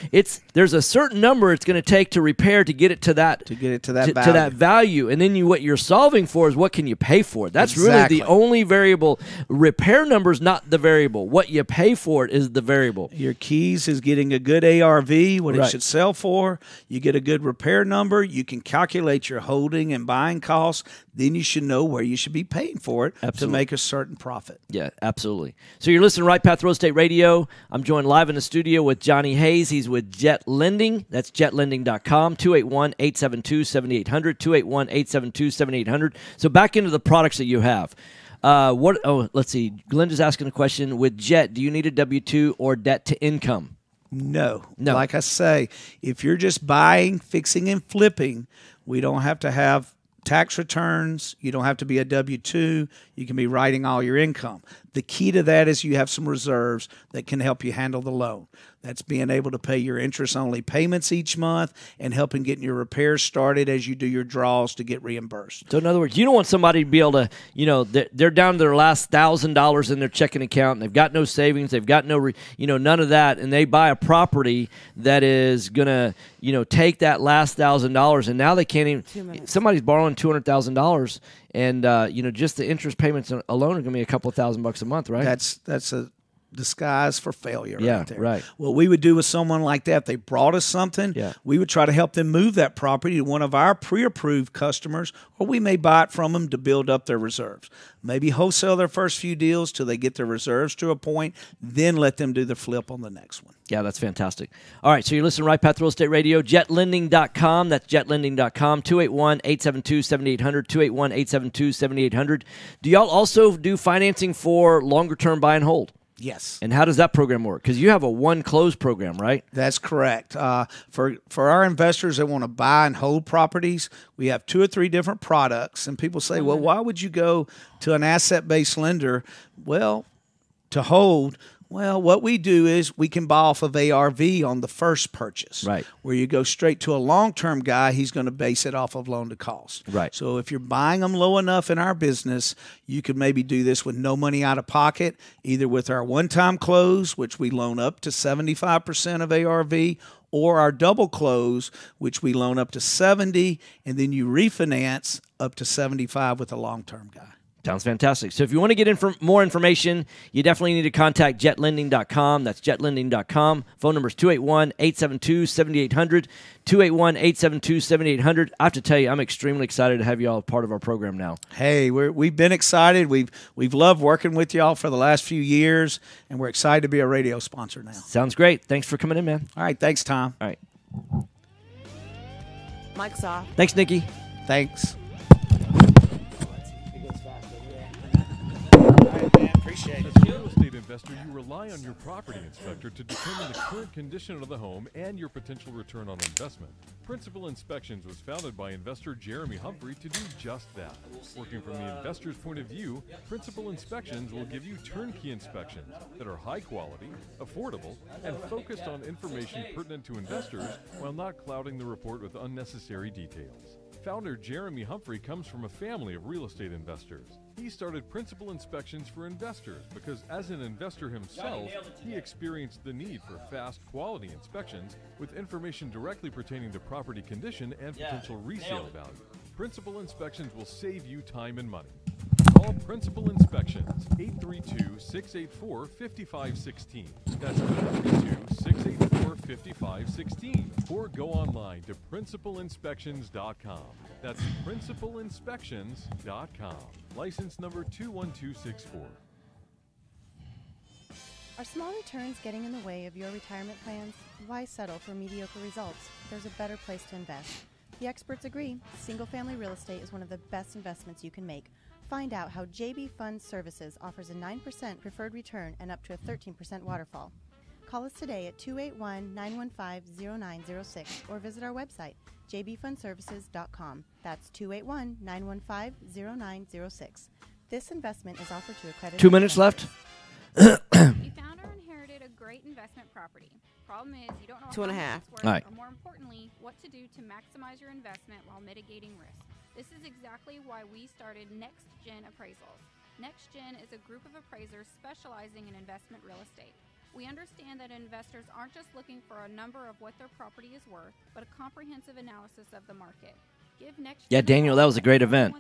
There's a certain number it's going to take to repair to get it to that value. And then what you're solving for is what can you pay for it. That's really the only variable. Repair number is not the variable. What you pay for it is the variable. Your keys is getting a good ARV, what it should sell for. You get a good repair number. You can calculate your holding and buying costs. Then you should know where you should be paying for it to make a certain profit. Yeah, absolutely. So you're listening to Right Path Real Estate Radio. I'm joined live in the studio with Johnny Hayes. He's with Jet Lending. That's jetlending.com, 281-872-7800, 281-872-7800. So back into the products that you have. Let's see. Glenda's asking a question. With Jet, do you need a W-2 or debt to income? No. Like I say, if you're just buying, fixing, and flipping, we don't have to have tax returns. You don't have to be a W-2. You can be writing all your income. The key to that is you have some reserves that can help you handle the loan. That's being able to pay your interest-only payments each month and helping getting your repairs started as you do your draws to get reimbursed. So in other words, you don't want somebody to be able to, they're down to their last $1,000 in their checking account, and they've got no savings, they've got no, none of that, and they buy a property that is going to, take that last $1,000, and now they can't even, somebody's borrowing $200,000, and, just the interest payments alone are going to be a couple of $1,000 a month, right? That's a disguise for failure right there. Right. What we would do with someone like that, if they brought us something, we would try to help them move that property to one of our pre-approved customers, or we may buy it from them to build up their reserves. Maybe wholesale their first few deals till they get their reserves to a point, then let them do the flip on the next one. Yeah, that's fantastic. All right, so you're listening to Right Path Real Estate Radio, jetlending.com. That's jetlending.com, 281-872-7800, 281-872-7800. Do y'all also do financing for longer-term buy and hold? Yes. And how does that program work? Because you have a one-close program, right? That's correct. For our investors that want to buy and hold properties, we have 2 or 3 different products. And people say, well, why would you go to an asset-based lender? Well, to hold, what we do is we can buy off of ARV on the first purchase. Right. Where you go straight to a long-term guy, he's going to base it off of loan to cost. Right. So if you're buying them low enough in our business, you could maybe do this with no money out of pocket, either with our one-time close, which we loan up to 75% of ARV, or our double close, which we loan up to 70, and then you refinance up to 75 with a long-term guy. Sounds fantastic. So if you want to get more information, you definitely need to contact jetlending.com. That's jetlending.com. Phone number is 281-872-7800, 281-872-7800. I have to tell you, I'm extremely excited to have you all part of our program now. Hey, we've been excited. We've loved working with y'all for the last few years, and we're excited to be a radio sponsor now. Sounds great. Thanks for coming in, man. All right. Thanks, Tom. All right. Mike's off. Thanks, Nikki. Thanks. Appreciate it. investor, you rely on your property inspector to determine the current condition of the home and your potential return on investment. Principal Inspections was founded by investor Jeremy Humphrey to do just that. Working from the investor's point of view, Principal Inspections will give you turnkey inspections that are high quality, affordable, and focused on information pertinent to investors while not clouding the report with unnecessary details. Founder Jeremy Humphrey comes from a family of real estate investors. He started Principal Inspections for investors because as an investor himself, he experienced the need for fast, quality inspections with information directly pertaining to property condition and potential resale value. Principal Inspections will save you time and money. Call Principal Inspections, 832-684-5516. That's 832-684-5516. Or go online to principalinspections.com. That's principalinspections.com. License number 21264. Are small returns getting in the way of your retirement plans? Why settle for mediocre results? There's a better place to invest. The experts agree. Single-family real estate is one of the best investments you can make. Find out how JB Fund Services offers a 9% preferred return and up to a 13% waterfall. Call us today at 281-915-0906 or visit our website, jbfundservices.com. That's 281-915-0906. This investment is offered to accredited 2 minutes left. You found or inherited a great investment property. Problem is, you don't know 2.5. how it's worth, All right. or more importantly, what to do to maximize your investment while mitigating risk. This is exactly why we started Next Gen Appraisals. Next Gen is a group of appraisers specializing in investment real estate. We understand that investors aren't just looking for a number of what their property is worth, but a comprehensive analysis of the market. Give Next Yeah, Gen Daniel, that was a great event.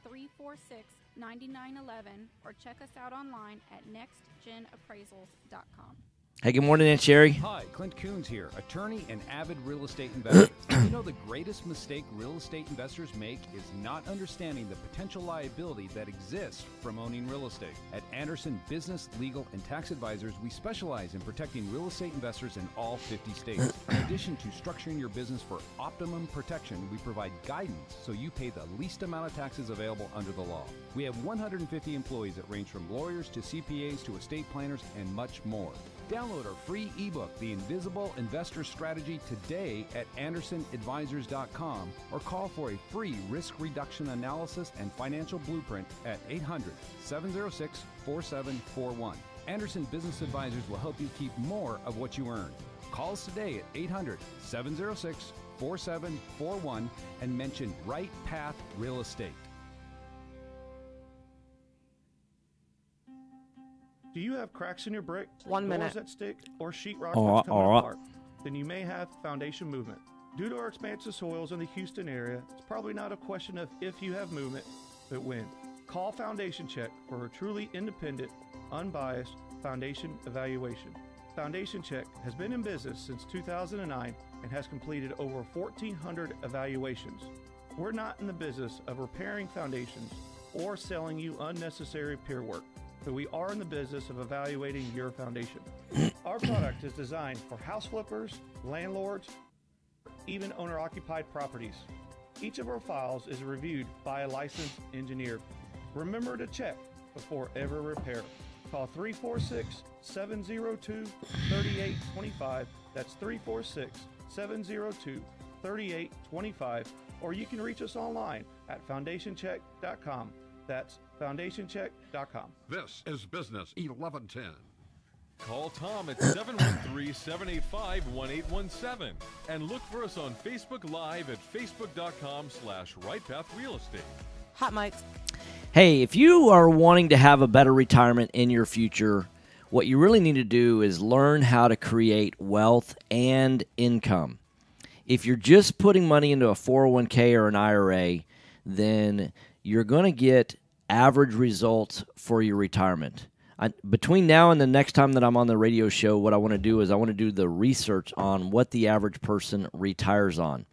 346-9911 or check us out online at nextgenappraisals.com. Hey, good morning, Aunt Sherry. Hi, Clint Coons here, attorney and avid real estate investor. You know the greatest mistake real estate investors make is not understanding the potential liability that exists from owning real estate. At Anderson Business, Legal, and Tax Advisors, we specialize in protecting real estate investors in all 50 states. In addition to structuring your business for optimum protection, we provide guidance so you pay the least amount of taxes available under the law. We have 150 employees that range from lawyers to CPAs to estate planners and much more. Download our free ebook, The Invisible Investor Strategy, today at AndersonAdvisors.com or call for a free risk reduction analysis and financial blueprint at 800-706-4741. Anderson Business Advisors will help you keep more of what you earn. Call us today at 800-706-4741 and mention Right Path Real Estate. Do you have cracks in your brick, 1 minute, doors that stick, or sheetrock All that's coming right. apart? Then you may have foundation movement. Due to our expansive soils in the Houston area, it's probably not a question of if you have movement, but when. Call Foundation Check for a truly independent, unbiased foundation evaluation. Foundation Check has been in business since 2009 and has completed over 1,400 evaluations. We're not in the business of repairing foundations or selling you unnecessary peer work, but we are in the business of evaluating your foundation. Our product is designed for house flippers, landlords, even owner-occupied properties. Each of our files is reviewed by a licensed engineer. Remember to check before ever repair. Call 346-702-3825. That's 346-702-3825. Or you can reach us online at foundationcheck.com. That's foundationcheck.com. This is Business 1110. Call Tom at 713-785-1817 and look for us on Facebook Live at facebook.com/rightpathrealestate. Hot mics. Hey, if you are wanting to have a better retirement in your future, what you really need to do is learn how to create wealth and income. If you're just putting money into a 401k or an IRA, then you're going to get average results for your retirement. Between now and the next time that I'm on the radio show, what I want to do is I want to do the research on what the average person retires on.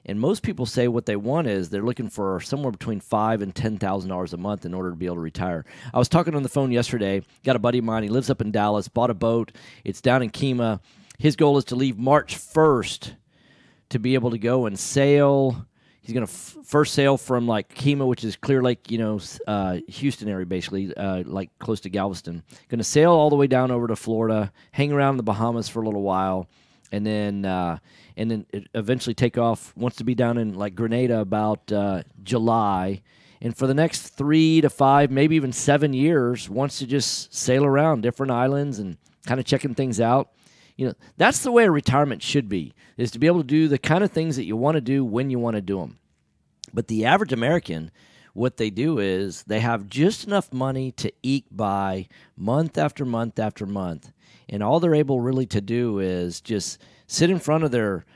And most people say what they want is they're looking for somewhere between $5,000 and $10,000 a month in order to be able to retire. I was talking on the phone yesterday, got a buddy of mine, he lives up in Dallas, bought a boat, it's down in Kemah. His goal is to leave March 1st to be able to go and sail. He's going to first sail from like Kemah, which is Clear Lake, Houston area, basically, like close to Galveston. Going to sail all the way down over to Florida, hang around in the Bahamas for a little while, and then eventually take off. Wants to be down in like Grenada about July, and for the next 3 to 5, maybe even 7 years, wants to just sail around different islands and kind of checking things out. That's the way a retirement should be, is to be able to do the kind of things that you want to do when you want to do them. But the average American, what they do is they have just enough money to eke by month after month after month. And all they're able really to do is just sit in front of their,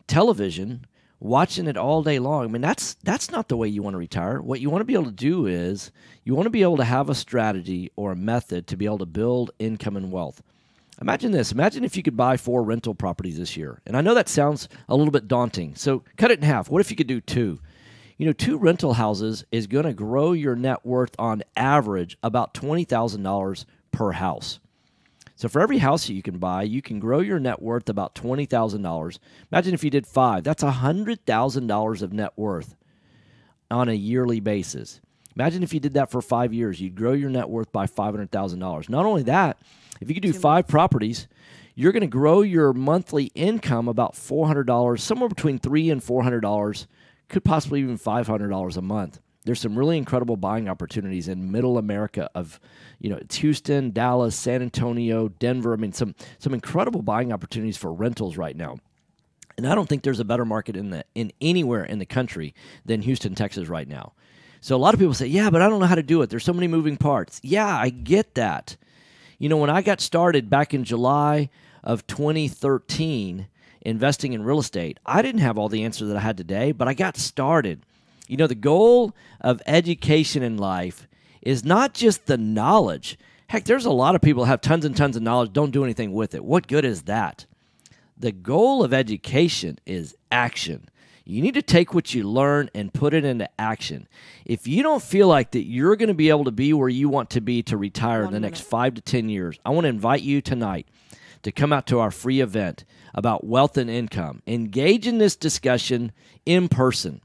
television, watching it all day long. I mean, that's not the way you want to retire. What you want to be able to do is you want to be able to have a strategy or a method to be able to build income and wealth. Imagine this. Imagine if you could buy 4 rental properties this year. And I know that sounds a little bit daunting. So cut it in half. What if you could do 2? 2 rental houses is going to grow your net worth on average about $20,000 per house. So for every house that you can buy, you can grow your net worth about $20,000. Imagine if you did 5. That's $100,000 of net worth on a yearly basis. Imagine if you did that for 5 years. You'd grow your net worth by $500,000. Not only that, if you could do 5 properties, you're going to grow your monthly income about $400, somewhere between $300 and $400, could possibly even $500 a month. There's some really incredible buying opportunities in middle America it's Houston, Dallas, San Antonio, Denver. I mean, some incredible buying opportunities for rentals right now. And I don't think there's a better market in anywhere in the country than Houston, Texas right now. So a lot of people say, yeah, but I don't know how to do it. There's so many moving parts. Yeah, I get that. When I got started back in July of 2013 investing in real estate, I didn't have all the answers that I had today, but I got started. The goal of education in life is not just the knowledge. Heck, there's a lot of people that have tons and tons of knowledge, don't do anything with it. What good is that? The goal of education is action. You need to take what you learn and put it into action. If you don't feel like that you're going to be able to be where you want to be to retire in the next 5 to 10 years, I want to invite you tonight to come out to our free event about wealth and income. Engage in this discussion in person.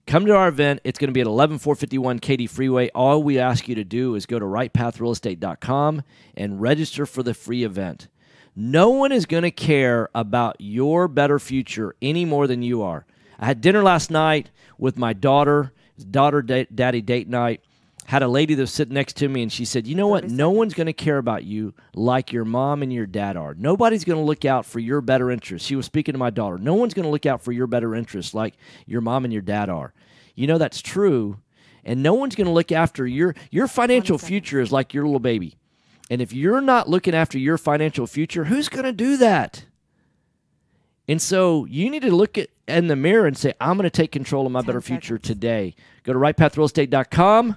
Come to our event. It's going to be at 11451 Katy Freeway. All we ask you to do is go to rightpathrealestate.com and register for the free event. No one is going to care about your better future any more than you are. I had dinner last night with my daughter, daddy date night. Had a lady that was sitting next to me, and she said, you know what? No one's going to care about you like your mom and your dad are. Nobody's going to look out for your better interests. She was speaking to my daughter. No one's going to look out for your better interests like your mom and your dad are. That's true. And no one's going to look after your financial future is like your little baby. And if you're not looking after your financial future, who's going to do that? And so you need to look in the mirror and say, I'm going to take control of my better future today. Go to rightpathrealestate.com.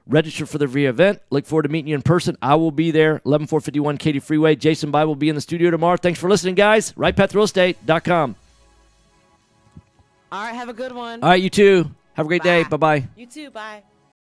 Register for the free event. Look forward to meeting you in person. I will be there, 11451 Katy Freeway. Jason Bye will be in the studio tomorrow. Thanks for listening, guys. RightPathRealEstate.com. All right, have a good one. All right, you too. Have a great day. Bye-bye. You too. Bye.